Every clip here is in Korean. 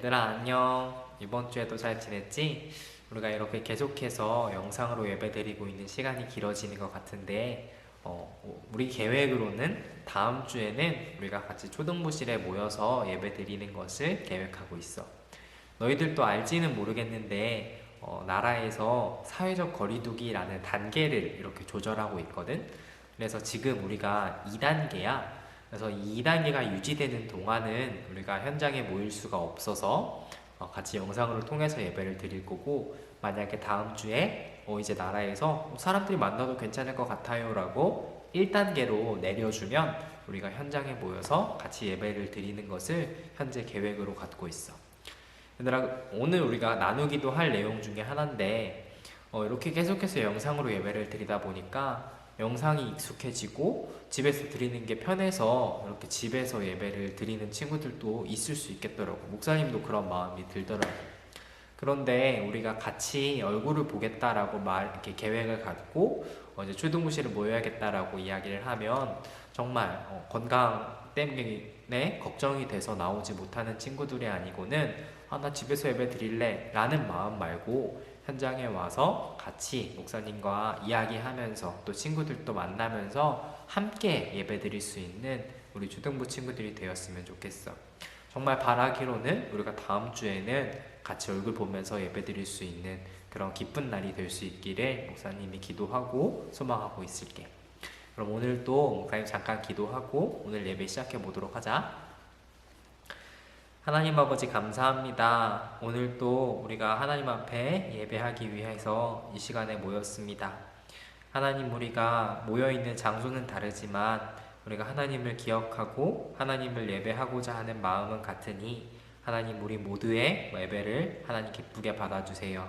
얘들아 안녕. 이번 주에도 잘 지냈지? 우리가 이렇게 계속해서 영상으로 예배드리고 있는 시간이 길어지는 것 같은데 우리 계획으로는 다음 주에는 우리가 같이 초등부실에 모여서 예배드리는 것을 계획하고 있어. 너희들도 알지는 모르겠는데 나라에서 사회적 거리두기라는 단계를 이렇게 조절하고 있거든. 그래서 지금 우리가 2단계야. 그래서 이 2단계가 유지되는 동안은 우리가 현장에 모일 수가 없어서 같이 영상으로 통해서 예배를 드릴 거고, 만약에 다음 주에 이제 나라에서 사람들이 만나도 괜찮을 것 같아요 라고 1단계로 내려주면 우리가 현장에 모여서 같이 예배를 드리는 것을 현재 계획으로 갖고 있어. 얘들아, 오늘 우리가 나누기도 할 내용 중에 하나인데 이렇게 계속해서 영상으로 예배를 드리다 보니까 영상이 익숙해지고 집에서 드리는 게 편해서 이렇게 집에서 예배를 드리는 친구들도 있을 수 있겠더라고. 목사님도 그런 마음이 들더라고. 그런데 우리가 같이 얼굴을 보겠다라고 이렇게 계획을 갖고 이제 초등부실을 모여야겠다라고 이야기를 하면 정말 건강 때문에 걱정이 돼서 나오지 못하는 친구들이 아니고는 나 집에서 예배 드릴래 라는 마음 말고 현장에 와서 같이 목사님과 이야기하면서 또 친구들도 만나면서 함께 예배 드릴 수 있는 우리 초등부 친구들이 되었으면 좋겠어. 정말 바라기로는 우리가 다음 주에는 같이 얼굴 보면서 예배 드릴 수 있는 그런 기쁜 날이 될 수 있기를 목사님이 기도하고 소망하고 있을게. 그럼 오늘도 목사님 잠깐 기도하고 오늘 예배 시작해 보도록 하자. 하나님 아버지 감사합니다. 오늘도 우리가 하나님 앞에 예배하기 위해서 이 시간에 모였습니다. 하나님, 우리가 모여있는 장소는 다르지만 우리가 하나님을 기억하고 하나님을 예배하고자 하는 마음은 같으니 하나님, 우리 모두의 예배를 하나님 기쁘게 받아주세요.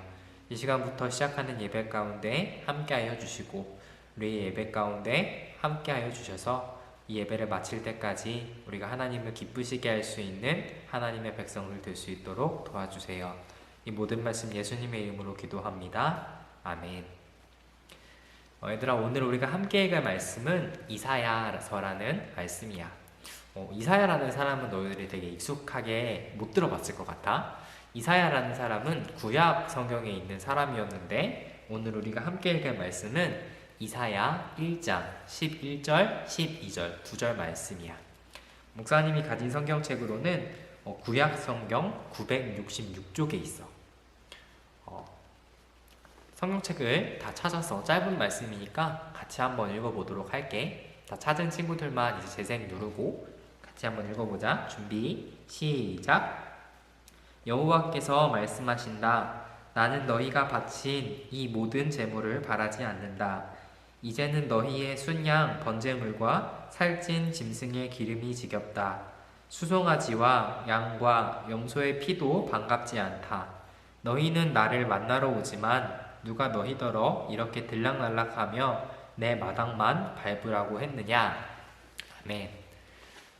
이 시간부터 시작하는 예배 가운데 함께하여 주시고 우리 예배 가운데 함께하여 주셔서 이 예배를 마칠 때까지 우리가 하나님을 기쁘시게 할 수 있는 하나님의 백성들 될 수 있도록 도와주세요. 이 모든 말씀 예수님의 이름으로 기도합니다. 아멘. 얘들아, 오늘 우리가 함께 읽을 말씀은 이사야서라는 말씀이야. 이사야라는 사람은 너희들이 되게 익숙하게 못 들어봤을 것 같아. 이사야라는 사람은 구약 성경에 있는 사람이었는데 오늘 우리가 함께 읽을 말씀은 이사야 1장 11절, 12절, 2절 말씀이야. 목사님이 가진 성경책으로는 구약 성경 966쪽에 있어. 성경책을 다 찾아서 짧은 말씀이니까 같이 한번 읽어보도록 할게. 다 찾은 친구들만 이제 재생 누르고 같이 한번 읽어보자. 준비, 시작. 여호와께서 말씀하신다. 나는 너희가 바친 이 모든 제물을 바라지 않는다. 이제는 너희의 순양 번제물과 살찐 짐승의 기름이 지겹다. 수송아지와 양과 염소의 피도 반갑지 않다. 너희는 나를 만나러 오지만 누가 너희더러 이렇게 들락날락하며 내 마당만 밟으라고 했느냐. 아멘.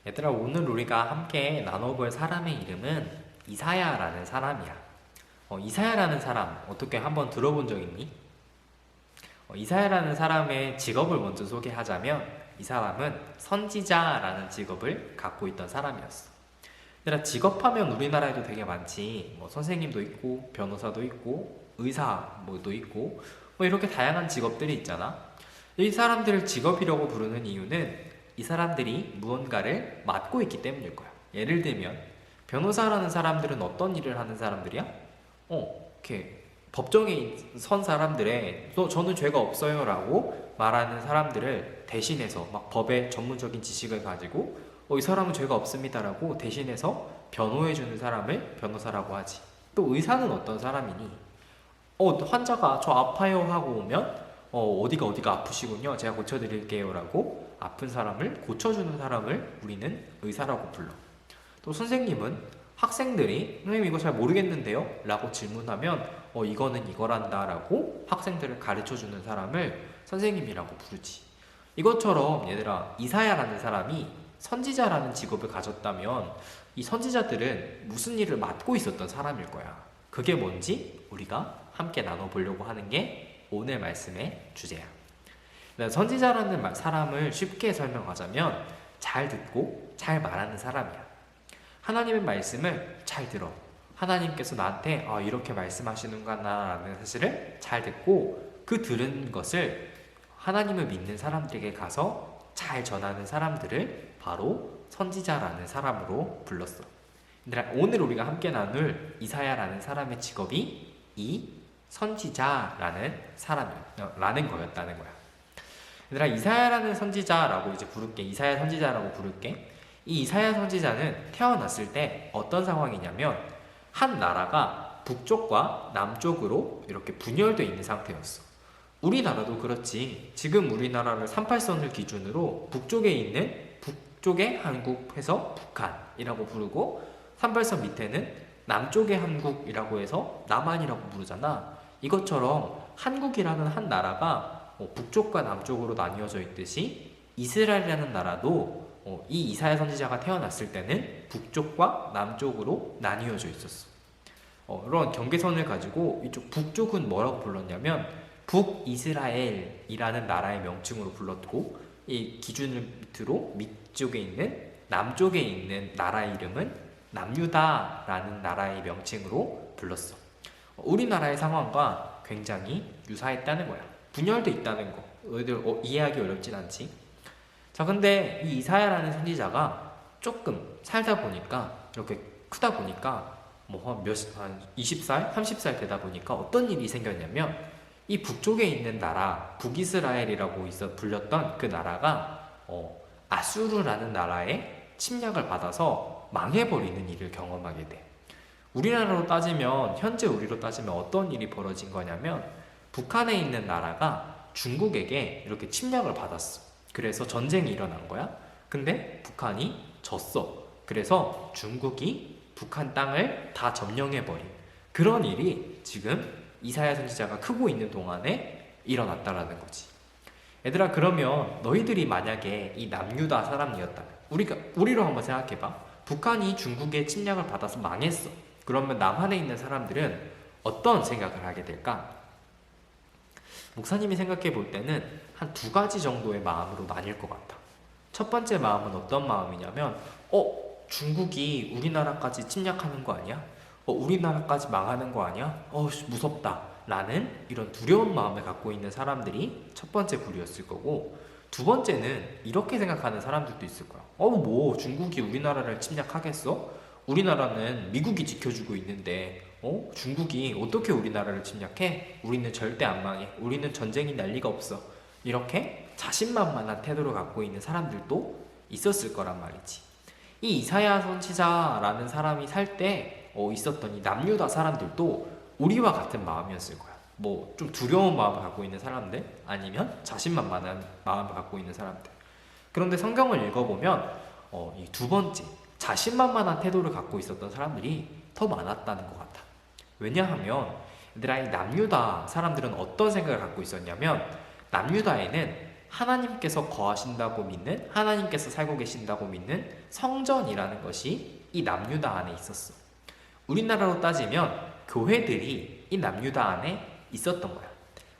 얘들아, 오늘 우리가 함께 나눠볼 사람의 이름은 이사야라는 사람이야. 이사야라는 사람 어떻게 한번 들어본 적 있니? 이사야라는 사람의 직업을 먼저 소개하자면 이 사람은 선지자라는 직업을 갖고 있던 사람이었어. 얘들아, 직업하면 우리나라에도 되게 많지. 선생님도 있고 변호사도 있고 의사도 있고 이렇게 다양한 직업들이 있잖아. 이 사람들을 직업이라고 부르는 이유는 이 사람들이 무언가를 맡고 있기 때문일 거야. 예를 들면 변호사라는 사람들은 어떤 일을 하는 사람들이야? 이렇게 법정에 선 사람들의 저는 죄가 없어요 라고 말하는 사람들을 대신해서 막 법의 전문적인 지식을 가지고 이 사람은 죄가 없습니다 라고 대신해서 변호해주는 사람을 변호사라고 하지. 또 의사는 어떤 사람이니? 환자가 저 아파요 하고 오면 어디가 아프시군요, 제가 고쳐드릴게요 라고 아픈 사람을 고쳐주는 사람을 우리는 의사라고 불러. 또 선생님은 학생들이 선생님 이거 잘 모르겠는데요 라고 질문하면 이거는 이거란다 라고 학생들을 가르쳐주는 사람을 선생님이라고 부르지. 이것처럼 얘들아, 이사야라는 사람이 선지자라는 직업을 가졌다면 이 선지자들은 무슨 일을 맡고 있었던 사람일 거야. 그게 뭔지 우리가 함께 나눠보려고 하는 게 오늘 말씀의 주제야. 선지자라는 사람을 쉽게 설명하자면 잘 듣고 잘 말하는 사람이야. 하나님의 말씀을 잘 들어. 하나님께서 나한테 이렇게 말씀하시는구나 라는 사실을 잘 듣고 그 들은 것을 하나님을 믿는 사람들에게 가서 잘 전하는 사람들을 바로 선지자라는 사람으로 불렀어. 얘들아, 오늘 우리가 함께 나눌 이사야라는 사람의 직업이 이 선지자라는 사람이라는 거였다는 거야. 얘들아, 이사야라는 선지자라고 이제 부를게. 이사야 선지자라고 부를게. 이 이사야 선지자는 태어났을 때 어떤 상황이냐면 한 나라가 북쪽과 남쪽으로 이렇게 분열되어 있는 상태였어. 우리나라도 그렇지. 지금 우리나라를 38선을 기준으로 북쪽에 있는 북쪽의 한국해서 북한이라고 부르고 38선 밑에는 남쪽의 한국이라고 해서 남한이라고 부르잖아. 이것처럼 한국이라는 한 나라가 북쪽과 남쪽으로 나뉘어져 있듯이 이스라엘이라는 나라도 이 이사야 선지자가 태어났을 때는 북쪽과 남쪽으로 나뉘어져 있었어. 이런 경계선을 가지고 이쪽 북쪽은 뭐라고 불렀냐면 북이스라엘이라는 나라의 명칭으로 불렀고, 이 기준을 밑으로 밑쪽에 있는 남쪽에 있는 나라 이름은 남유다라는 나라의 명칭으로 불렀어. 우리나라의 상황과 굉장히 유사했다는 거야. 분열돼 있다는 거. 너희들 이해하기 어렵진 않지? 자, 근데 이 이사야라는 선지자가 조금 살다 보니까, 이렇게 크다 보니까 한 20살, 30살 되다 보니까 어떤 일이 생겼냐면 이 북쪽에 있는 나라, 북이스라엘이라고 불렸던 그 나라가 아수르라는 나라의 침략을 받아서 망해버리는 일을 경험하게 돼. 우리나라로 따지면, 현재 우리로 따지면 어떤 일이 벌어진 거냐면 북한에 있는 나라가 중국에게 이렇게 침략을 받았어. 그래서 전쟁이 일어난 거야. 근데 북한이 졌어. 그래서 중국이 북한 땅을 다 점령해버린 그런 일이 지금 이사야 선지자가 크고 있는 동안에 일어났다라는 거지. 얘들아, 그러면 너희들이 만약에 이 남유다 사람이었다면, 우리로 한번 생각해봐. 북한이 중국의 침략을 받아서 망했어. 그러면 남한에 있는 사람들은 어떤 생각을 하게 될까? 목사님이 생각해 볼 때는 한 두 가지 정도의 마음으로 나뉠 것 같아. 첫 번째 마음은 어떤 마음이냐면 중국이 우리나라까지 침략하는 거 아니야? 우리나라까지 망하는 거 아니야? 무섭다 라는 이런 두려운 마음을 갖고 있는 사람들이 첫 번째 부류였을 거고, 두 번째는 이렇게 생각하는 사람들도 있을 거야. 중국이 우리나라를 침략하겠어? 우리나라는 미국이 지켜주고 있는데 중국이 어떻게 우리나라를 침략해? 우리는 절대 안 망해. 우리는 전쟁이 날 리가 없어. 이렇게 자신만만한 태도를 갖고 있는 사람들도 있었을 거란 말이지. 이 이사야 선지자라는 사람이 살 때 있었던 이 남유다 사람들도 우리와 같은 마음이었을 거야. 좀 두려운 마음을 갖고 있는 사람들, 아니면 자신만만한 마음을 갖고 있는 사람들. 그런데 성경을 읽어보면 이 두 번째, 자신만만한 태도를 갖고 있었던 사람들이 더 많았다는 것 같아. 왜냐하면 얘들아, 이 남유다 사람들은 어떤 생각을 갖고 있었냐면, 남유다에는 하나님께서 거하신다고 믿는, 하나님께서 살고 계신다고 믿는 성전이라는 것이 이 남유다 안에 있었어. 우리나라로 따지면 교회들이 이 남유다 안에 있었던 거야.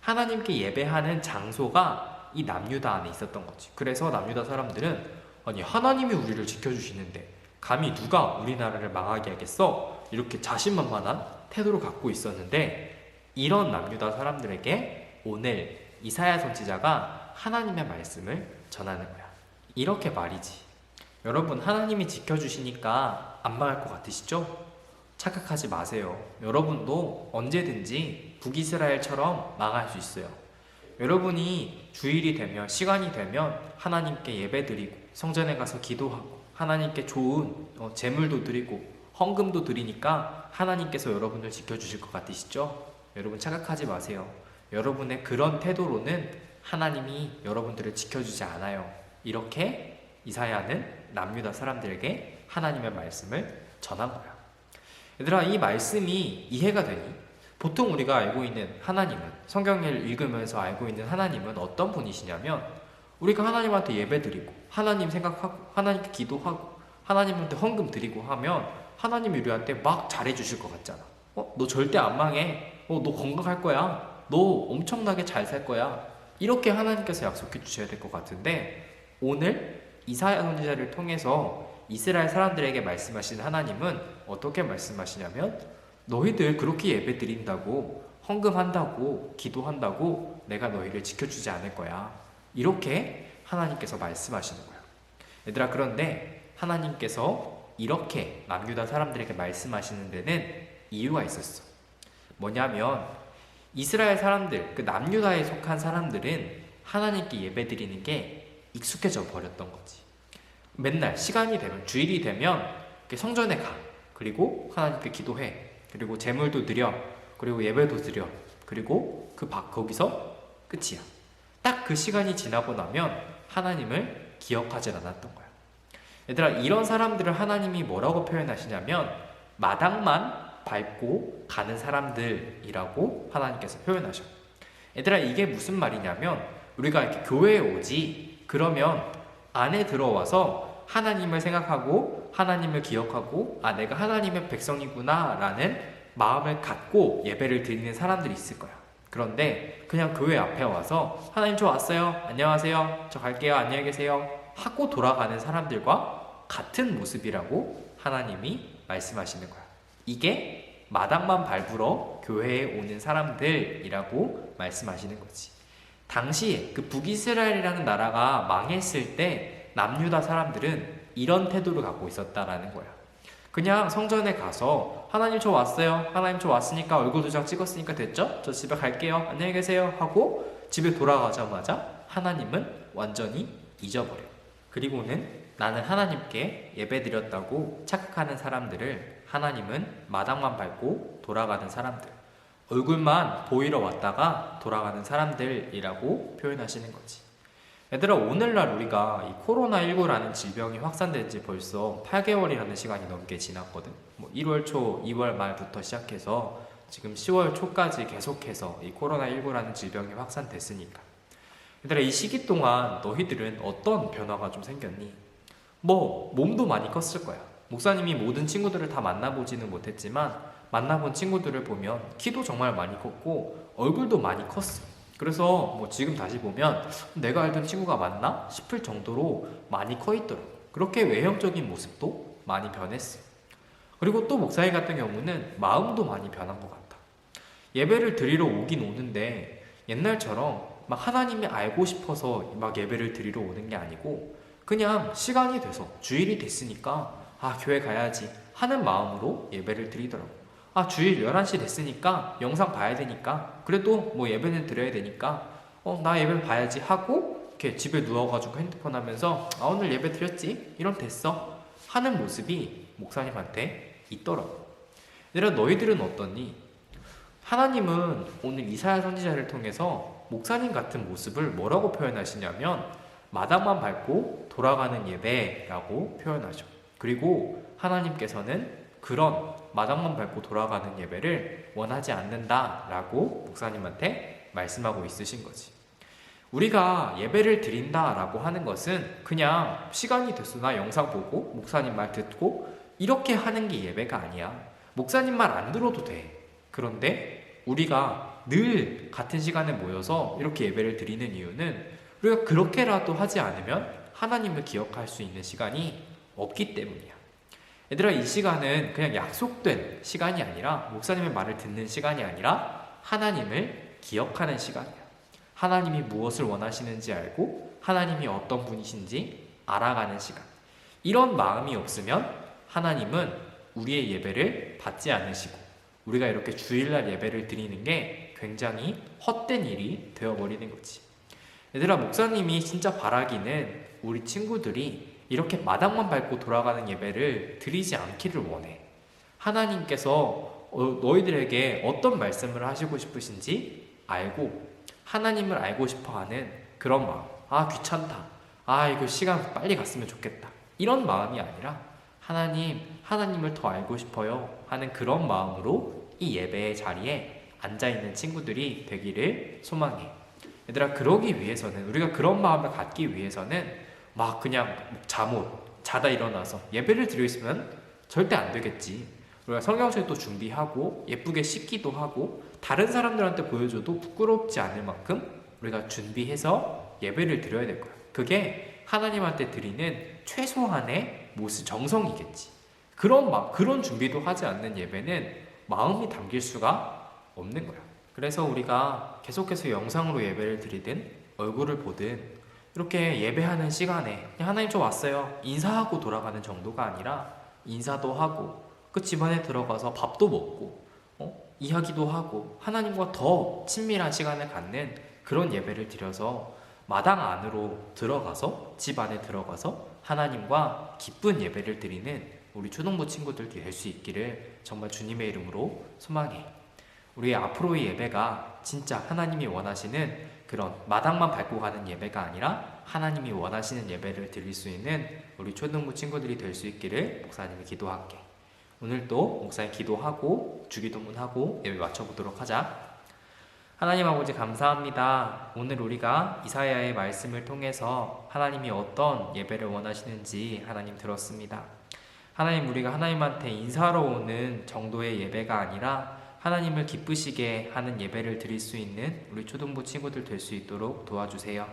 하나님께 예배하는 장소가 이 남유다 안에 있었던 거지. 그래서 남유다 사람들은 하나님이 우리를 지켜주시는데 감히 누가 우리나라를 망하게 하겠어? 이렇게 자신만만한 태도를 갖고 있었는데, 이런 남유다 사람들에게 오늘 이사야 선지자가 하나님의 말씀을 전하는 거야. 이렇게 말이지. 여러분, 하나님이 지켜주시니까 안 망할 것 같으시죠? 착각하지 마세요. 여러분도 언제든지 북이스라엘처럼 망할 수 있어요. 여러분이 주일이 되면, 시간이 되면 하나님께 예배드리고 성전에 가서 기도하고 하나님께 좋은 제물도 드리고 헌금도 드리니까 하나님께서 여러분을 지켜주실 것 같으시죠? 여러분, 착각하지 마세요. 여러분의 그런 태도로는 하나님이 여러분들을 지켜주지 않아요. 이렇게 이사야는 남유다 사람들에게 하나님의 말씀을 전한 거야. 얘들아, 이 말씀이 이해가 되니? 보통 우리가 알고 있는 하나님은, 성경을 읽으면서 알고 있는 하나님은 어떤 분이시냐면, 우리가 하나님한테 예배드리고 하나님 생각하고 하나님께 기도하고 하나님한테 헌금 드리고 하면 하나님이 우리한테 막 잘해주실 것 같잖아. 너 절대 안 망해. 너 건강할 거야. 너 엄청나게 잘 살 거야. 이렇게 하나님께서 약속해 주셔야 될 것 같은데, 오늘 이사야 선지자를 통해서 이스라엘 사람들에게 말씀하신 하나님은 어떻게 말씀하시냐면 너희들 그렇게 예배 드린다고 헌금한다고 기도한다고 내가 너희를 지켜주지 않을 거야. 이렇게 하나님께서 말씀하시는 거예요. 얘들아, 그런데 하나님께서 이렇게 남유다 사람들에게 말씀하시는 데는 이유가 있었어. 뭐냐면 이스라엘 사람들, 그 남유다에 속한 사람들은 하나님께 예배드리는 게 익숙해져 버렸던 거지. 맨날 시간이 되면, 주일이 되면 성전에 가. 그리고 하나님께 기도해. 그리고 제물도 드려. 그리고 예배도 드려. 그리고 거기서 끝이야. 딱 그 시간이 지나고 나면 하나님을 기억하지 않았던 거야. 얘들아, 이런 사람들을 하나님이 뭐라고 표현하시냐면 마당만 밟고 가는 사람들이라고 하나님께서 표현하셔. 얘들아, 이게 무슨 말이냐면 우리가 이렇게 교회에 오지, 그러면 안에 들어와서 하나님을 생각하고 하나님을 기억하고 내가 하나님의 백성이구나 라는 마음을 갖고 예배를 드리는 사람들이 있을 거야. 그런데 그냥 교회 앞에 와서 하나님 저 왔어요, 안녕하세요, 저 갈게요, 안녕히 계세요 하고 돌아가는 사람들과 같은 모습이라고 하나님이 말씀하시는 거야. 이게 마당만 밟으러 교회에 오는 사람들이라고 말씀하시는 거지. 당시에 그 북이스라엘이라는 나라가 망했을 때 남유다 사람들은 이런 태도를 갖고 있었다라는 거야. 그냥 성전에 가서 하나님 저 왔어요, 하나님 저 왔으니까 얼굴 2장 찍었으니까 됐죠? 저 집에 갈게요, 안녕히 계세요 하고 집에 돌아가자마자 하나님은 완전히 잊어버려. 그리고는 나는 하나님께 예배드렸다고 착각하는 사람들을 하나님은 마당만 밟고 돌아가는 사람들, 얼굴만 보이러 왔다가 돌아가는 사람들이라고 표현하시는 거지. 얘들아, 오늘날 우리가 이 코로나19라는 질병이 확산된 지 벌써 8개월이라는 시간이 넘게 지났거든. 1월 초, 2월 말부터 시작해서 지금 10월 초까지 계속해서 이 코로나19라는 질병이 확산됐으니까. 얘들아, 이 시기 동안 너희들은 어떤 변화가 좀 생겼니? 몸도 많이 컸을 거야. 목사님이 모든 친구들을 다 만나보지는 못했지만 만나본 친구들을 보면 키도 정말 많이 컸고 얼굴도 많이 컸어. 그래서 지금 다시 보면 내가 알던 친구가 맞나 싶을 정도로 많이 커 있더라고. 그렇게 외형적인 모습도 많이 변했어. 그리고 또 목사님 같은 경우는 마음도 많이 변한 것 같아. 예배를 드리러 오긴 오는데 옛날처럼 막 하나님이 알고 싶어서 막 예배를 드리러 오는 게 아니고 그냥 시간이 돼서 주일이 됐으니까 교회 가야지 하는 마음으로 예배를 드리더라고. 주일 11시 됐으니까 영상 봐야 되니까 그래도 예배는 드려야 되니까 나 예배 봐야지 하고 이렇게 집에 누워가지고 핸드폰 하면서 오늘 예배 드렸지? 이런 됐어 하는 모습이 목사님한테 있더라고. 얘들아, 너희들은 어떠니? 하나님은 오늘 이사야 선지자를 통해서 목사님 같은 모습을 뭐라고 표현하시냐면 마당만 밟고 돌아가는 예배라고 표현하죠. 그리고 하나님께서는 그런 마당만 밟고 돌아가는 예배를 원하지 않는다라고 목사님한테 말씀하고 있으신 거지. 우리가 예배를 드린다라고 하는 것은 그냥 시간이 됐어, 나 영상 보고 목사님 말 듣고 이렇게 하는 게 예배가 아니야. 목사님 말 안 들어도 돼. 그런데 우리가 늘 같은 시간에 모여서 이렇게 예배를 드리는 이유는 우리가 그렇게라도 하지 않으면 하나님을 기억할 수 있는 시간이 없기 때문이야. 얘들아, 이 시간은 그냥 약속된 시간이 아니라 목사님의 말을 듣는 시간이 아니라 하나님을 기억하는 시간이야. 하나님이 무엇을 원하시는지 알고 하나님이 어떤 분이신지 알아가는 시간. 이런 마음이 없으면 하나님은 우리의 예배를 받지 않으시고 우리가 이렇게 주일날 예배를 드리는 게 굉장히 헛된 일이 되어버리는 거지. 얘들아, 목사님이 진짜 바라기는 우리 친구들이 이렇게 마당만 밟고 돌아가는 예배를 드리지 않기를 원해. 하나님께서 너희들에게 어떤 말씀을 하시고 싶으신지 알고 하나님을 알고 싶어하는 그런 마음. 귀찮다. 이거 시간 빨리 갔으면 좋겠다. 이런 마음이 아니라 하나님을 더 알고 싶어요 하는 그런 마음으로 이 예배의 자리에 앉아있는 친구들이 되기를 소망해. 얘들아, 그러기 위해서는, 우리가 그런 마음을 갖기 위해서는 그냥 자다 일어나서 예배를 드리고 있으면 절대 안 되겠지. 우리가 성경책도 준비하고 예쁘게 씻기도 하고 다른 사람들한테 보여줘도 부끄럽지 않을 만큼 우리가 준비해서 예배를 드려야 될 거야. 그게 하나님한테 드리는 최소한의 모습 정성이겠지. 그런 준비도 하지 않는 예배는 마음이 담길 수가 없는 거야. 그래서 우리가 계속해서 영상으로 예배를 드리든 얼굴을 보든 이렇게 예배하는 시간에 그냥 하나님 저 왔어요 인사하고 돌아가는 정도가 아니라 인사도 하고 그 집안에 들어가서 밥도 먹고 이야기도 하고 하나님과 더 친밀한 시간을 갖는 그런 예배를 드려서 마당 안으로 들어가서 집 안에 들어가서 하나님과 기쁜 예배를 드리는 우리 초등부 친구들이 될 수 있기를 정말 주님의 이름으로 소망해. 우리의 앞으로의 예배가 진짜 하나님이 원하시는 그런 마당만 밟고 가는 예배가 아니라 하나님이 원하시는 예배를 드릴 수 있는 우리 초등부 친구들이 될 수 있기를 목사님이 기도할게. 오늘도 목사님 기도하고 주기도문하고 예배 마쳐보도록 하자. 하나님 아버지 감사합니다. 오늘 우리가 이사야의 말씀을 통해서 하나님이 어떤 예배를 원하시는지 하나님 들었습니다. 하나님 우리가 하나님한테 인사하러 오는 정도의 예배가 아니라 하나님을 기쁘시게 하는 예배를 드릴 수 있는 우리 초등부 친구들 될 수 있도록 도와주세요.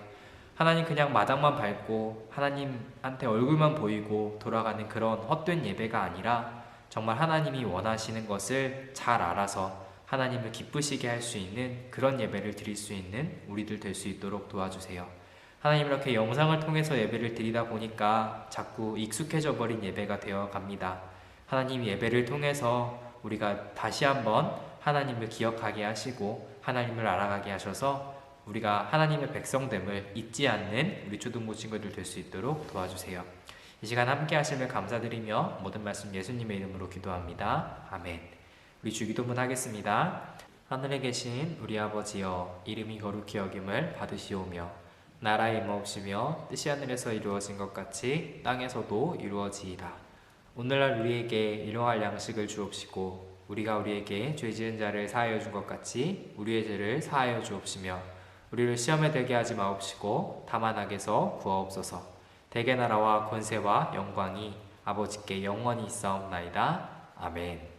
하나님 그냥 마당만 밟고 하나님한테 얼굴만 보이고 돌아가는 그런 헛된 예배가 아니라 정말 하나님이 원하시는 것을 잘 알아서 하나님을 기쁘시게 할 수 있는 그런 예배를 드릴 수 있는 우리들 될 수 있도록 도와주세요. 하나님 이렇게 영상을 통해서 예배를 드리다 보니까 자꾸 익숙해져 버린 예배가 되어 갑니다. 하나님 예배를 통해서 우리가 다시 한번 하나님을 기억하게 하시고 하나님을 알아가게 하셔서 우리가 하나님의 백성됨을 잊지 않는 우리 초등부 친구들 될 수 있도록 도와주세요. 이 시간 함께 하심을 감사드리며 모든 말씀 예수님의 이름으로 기도합니다. 아멘. 우리 주기도문 하겠습니다. 하늘에 계신 우리 아버지여 이름이 거룩히 여김을 받으시오며 나라의 임하옵시며 뜻이 하늘에서 이루어진 것 같이 땅에서도 이루어지이다. 오늘날 우리에게 일용할 양식을 주옵시고 우리가 우리에게 죄 지은 자를 사하여 준 것 같이 우리의 죄를 사하여 주옵시며 우리를 시험에 들게 하지 마옵시고 다만 악에서 구하옵소서. 대개 나라와 권세와 영광이 아버지께 영원히 있사옵나이다. 아멘.